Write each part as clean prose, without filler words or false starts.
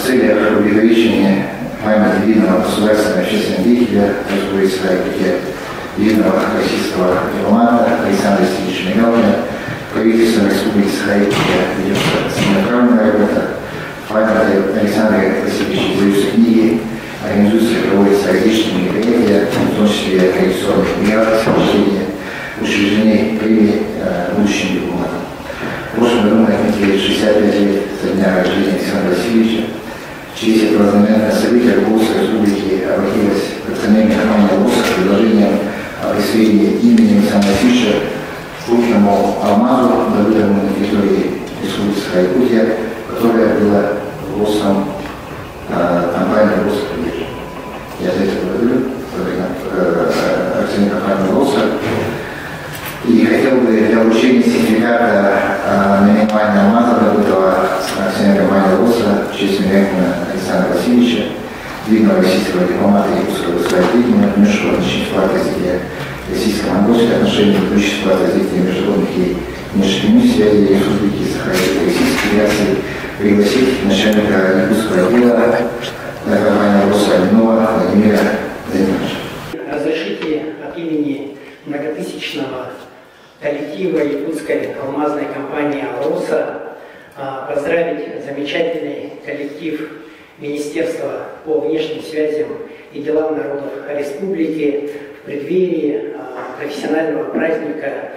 целях увековечения памяти видного государственного общественного деятеля видного российского дипломата Александра Васильевича Мигалкина правительство Республики Саха-Якутия ведется целенаправленная работа. Память Александра Васильевича издаются книги, организуются и проводятся различные мероприятия, в том числе коллекционных мероприятий, учреждены премии будущим дипломатам. В прошлом году мы отметили 65 лет со дня рождения Александра Васильевича. В честь этого знаменательного события руководство республики обратилось к акционерной компании ЛОС с предложением о присвоении имени Александра Васильевича крупному алмазу, добытому на территории Республики Саха-Якутия, которое было ЛОСом компании ЛОС. Я за это благодарю акционерную компанию ЛОСа. И хотел бы для вручения сертификата наименования алмаза, добытого акционерной компании ЛОСа, в честь Мигалкина Александра Васильевича, видного российского дипломата и якутского государственного, внесшего значительный вклад в развитие российско-монгольских отношений, ведущий вклад в развитие международных и межкоммунистических связей Республики Саха-Якутия Российской Федерации, пригласить начальника якутского отдела компании ЛОСа Владимира Даниловича. Разрешите от имени многотысячного коллектива якутской алмазной компании ЛОСа поздравить замечательный коллектив Министерства по внешним связям и делам народов республики в преддверии профессионального праздника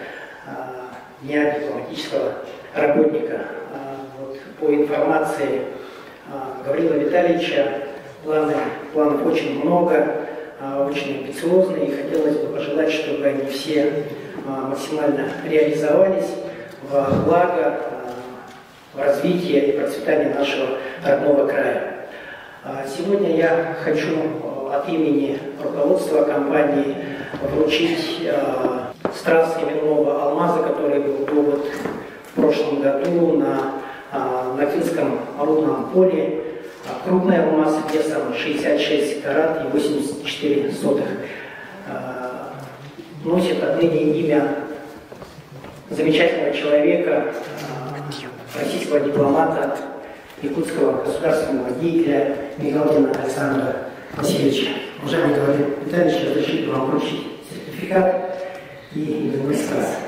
Дня дипломатического работника. По информации Гаврила Витальевича, планов очень много, очень амбициозные, и хотелось бы пожелать, чтобы они все максимально реализовались во благо развития и процветания нашего родного края. Сегодня я хочу от имени руководства компании вручить страз именного алмаза, который был добыт в прошлом году на Финском рудном поле. Крупный алмаз весом 66 карат и 84 сотых. Носит отныне имя замечательного человека, российского дипломата, якутского государственного деятеля Мигалкина Александра Васильевича. Уважаемый Гаврил Витальевич, разрешите вам вручить сертификат и именной страз.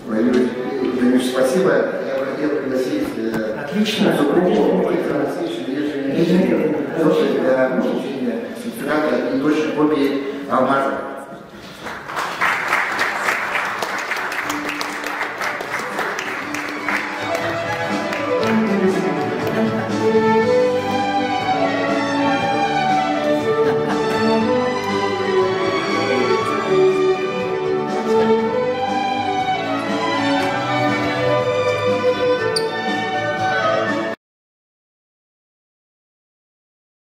Владимир Владимирович, спасибо. Я бы хотел пригласить Отлично. для получения сертификата и точной копии алмаза.